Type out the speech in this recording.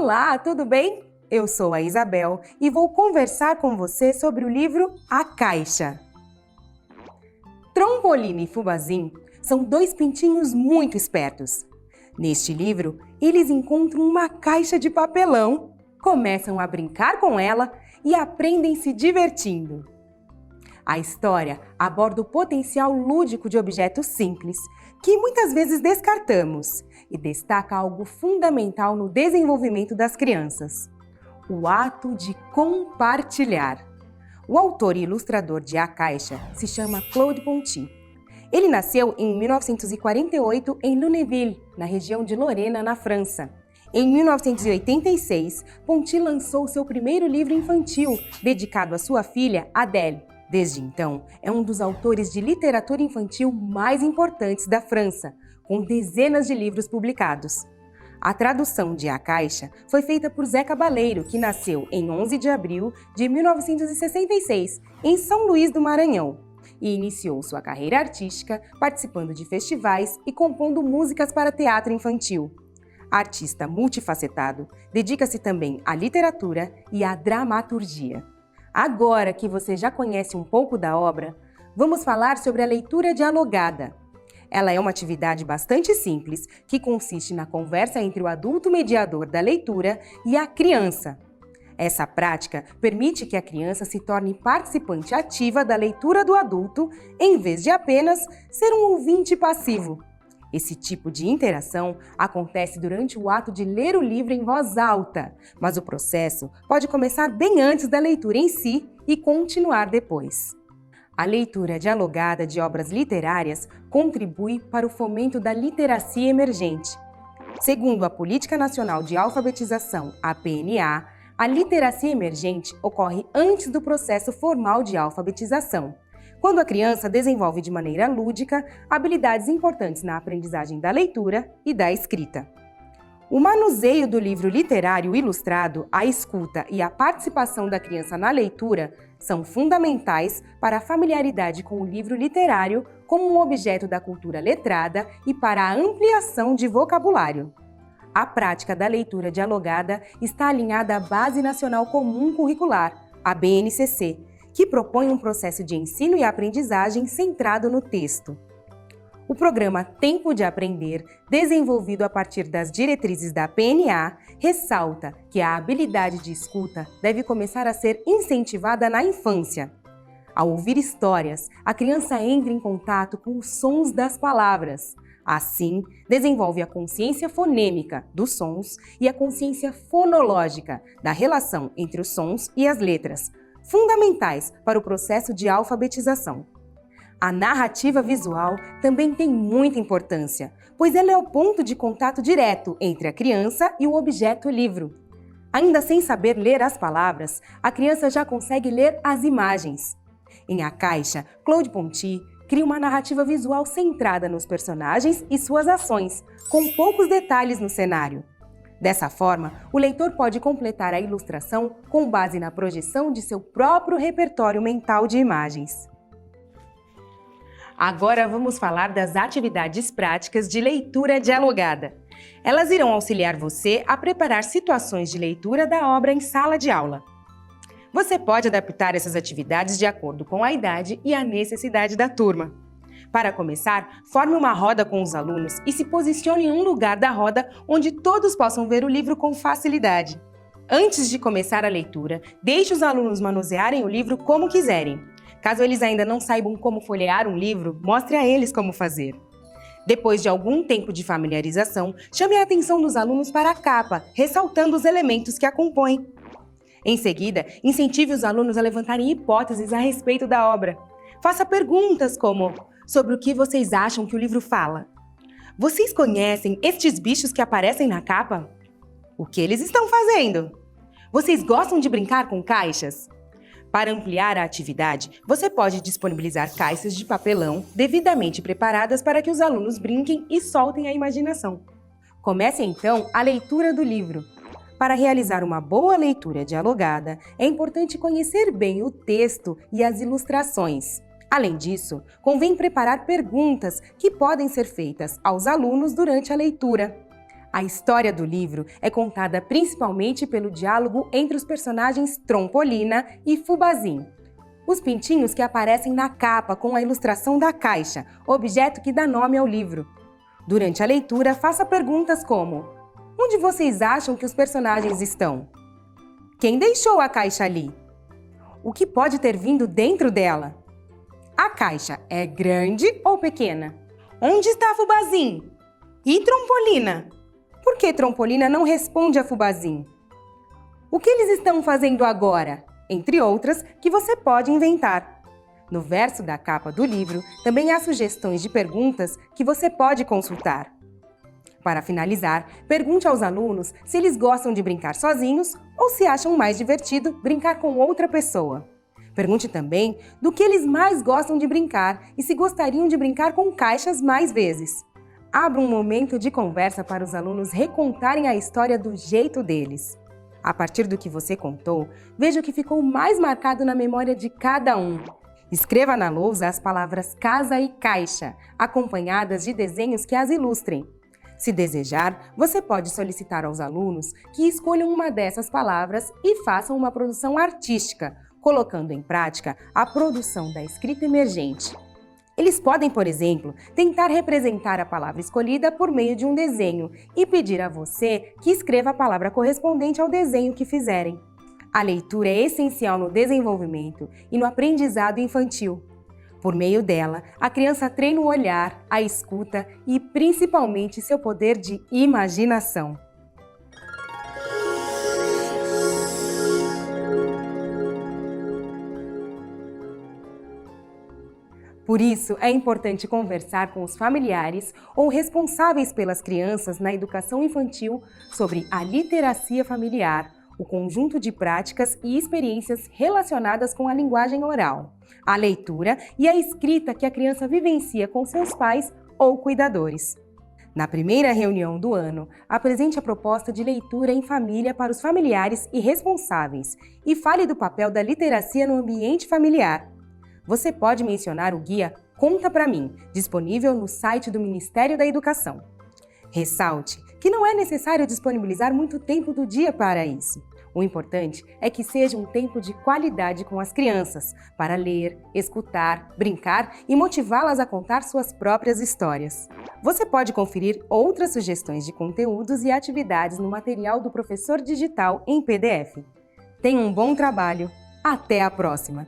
Olá, tudo bem? Eu sou a Isabel e vou conversar com você sobre o livro A Caixa. Trombolino e Fubazin são dois pintinhos muito espertos. Neste livro, eles encontram uma caixa de papelão, começam a brincar com ela e aprendem se divertindo. A história aborda o potencial lúdico de objetos simples, que muitas vezes descartamos, e destaca algo fundamental no desenvolvimento das crianças: o ato de compartilhar. O autor e ilustrador de A Caixa se chama Claude Ponty. Ele nasceu em 1948 em Lunéville, na região de Lorena, na França. Em 1986, Ponty lançou seu primeiro livro infantil, dedicado à sua filha, Adèle. Desde então, é um dos autores de literatura infantil mais importantes da França, com dezenas de livros publicados. A tradução de A Caixa foi feita por Zé Cabaleiro, que nasceu em 11 de abril de 1966, em São Luís do Maranhão, e iniciou sua carreira artística participando de festivais e compondo músicas para teatro infantil. Artista multifacetado, dedica-se também à literatura e à dramaturgia. Agora que você já conhece um pouco da obra, vamos falar sobre a leitura dialogada. Ela é uma atividade bastante simples, que consiste na conversa entre o adulto mediador da leitura e a criança. Essa prática permite que a criança se torne participante ativa da leitura do adulto, em vez de apenas ser um ouvinte passivo. Esse tipo de interação acontece durante o ato de ler o livro em voz alta, mas o processo pode começar bem antes da leitura em si e continuar depois. A leitura dialogada de obras literárias contribui para o fomento da literacia emergente. Segundo a Política Nacional de Alfabetização, a PNA, a literacia emergente ocorre antes do processo formal de alfabetização, quando a criança desenvolve de maneira lúdica habilidades importantes na aprendizagem da leitura e da escrita. O manuseio do livro literário ilustrado, a escuta e a participação da criança na leitura são fundamentais para a familiaridade com o livro literário como um objeto da cultura letrada e para a ampliação de vocabulário. A prática da leitura dialogada está alinhada à Base Nacional Comum Curricular, a BNCC, que propõe um processo de ensino e aprendizagem centrado no texto. O programa Tempo de Aprender, desenvolvido a partir das diretrizes da PNA, ressalta que a habilidade de escuta deve começar a ser incentivada na infância. Ao ouvir histórias, a criança entra em contato com os sons das palavras. Assim, desenvolve a consciência fonêmica dos sons e a consciência fonológica da relação entre os sons e as letras, fundamentais para o processo de alfabetização. A narrativa visual também tem muita importância, pois ela é o ponto de contato direto entre a criança e o objeto livro. Ainda sem saber ler as palavras, a criança já consegue ler as imagens. Em A Caixa, Claude Ponty cria uma narrativa visual centrada nos personagens e suas ações, com poucos detalhes no cenário. Dessa forma, o leitor pode completar a ilustração com base na projeção de seu próprio repertório mental de imagens. Agora vamos falar das atividades práticas de leitura dialogada. Elas irão auxiliar você a preparar situações de leitura da obra em sala de aula. Você pode adaptar essas atividades de acordo com a idade e a necessidade da turma. Para começar, forme uma roda com os alunos e se posicione em um lugar da roda onde todos possam ver o livro com facilidade. Antes de começar a leitura, deixe os alunos manusearem o livro como quiserem. Caso eles ainda não saibam como folhear um livro, mostre a eles como fazer. Depois de algum tempo de familiarização, chame a atenção dos alunos para a capa, ressaltando os elementos que a compõem. Em seguida, incentive os alunos a levantarem hipóteses a respeito da obra. Faça perguntas como: sobre o que vocês acham que o livro fala? Vocês conhecem estes bichos que aparecem na capa? O que eles estão fazendo? Vocês gostam de brincar com caixas? Para ampliar a atividade, você pode disponibilizar caixas de papelão devidamente preparadas para que os alunos brinquem e soltem a imaginação. Comece então a leitura do livro. Para realizar uma boa leitura dialogada, é importante conhecer bem o texto e as ilustrações. Além disso, convém preparar perguntas que podem ser feitas aos alunos durante a leitura. A história do livro é contada principalmente pelo diálogo entre os personagens Trompolina e Fubazim, os pintinhos que aparecem na capa com a ilustração da caixa, objeto que dá nome ao livro. Durante a leitura, faça perguntas como: onde vocês acham que os personagens estão? Quem deixou a caixa ali? O que pode ter vindo dentro dela? A caixa é grande ou pequena? Onde está Fubazim? E Trompolina? Por que Trompolina não responde a Fubazim? O que eles estão fazendo agora? Entre outras que você pode inventar. No verso da capa do livro também há sugestões de perguntas que você pode consultar. Para finalizar, pergunte aos alunos se eles gostam de brincar sozinhos ou se acham mais divertido brincar com outra pessoa. Pergunte também do que eles mais gostam de brincar e se gostariam de brincar com caixas mais vezes. Abra um momento de conversa para os alunos recontarem a história do jeito deles. A partir do que você contou, veja o que ficou mais marcado na memória de cada um. Escreva na lousa as palavras casa e caixa, acompanhadas de desenhos que as ilustrem. Se desejar, você pode solicitar aos alunos que escolham uma dessas palavras e façam uma produção artística, colocando em prática a produção da escrita emergente. Eles podem, por exemplo, tentar representar a palavra escolhida por meio de um desenho e pedir a você que escreva a palavra correspondente ao desenho que fizerem. A leitura é essencial no desenvolvimento e no aprendizado infantil. Por meio dela, a criança treina o olhar, a escuta e, principalmente, seu poder de imaginação. Por isso, é importante conversar com os familiares ou responsáveis pelas crianças na educação infantil sobre a literacia familiar, o conjunto de práticas e experiências relacionadas com a linguagem oral, a leitura e a escrita que a criança vivencia com seus pais ou cuidadores. Na primeira reunião do ano, apresente a proposta de leitura em família para os familiares e responsáveis e fale do papel da literacia no ambiente familiar. Você pode mencionar o guia Conta Pra Mim, disponível no site do Ministério da Educação. Ressalte que não é necessário disponibilizar muito tempo do dia para isso. O importante é que seja um tempo de qualidade com as crianças, para ler, escutar, brincar e motivá-las a contar suas próprias histórias. Você pode conferir outras sugestões de conteúdos e atividades no material do Professor Digital em PDF. Tenha um bom trabalho! Até a próxima!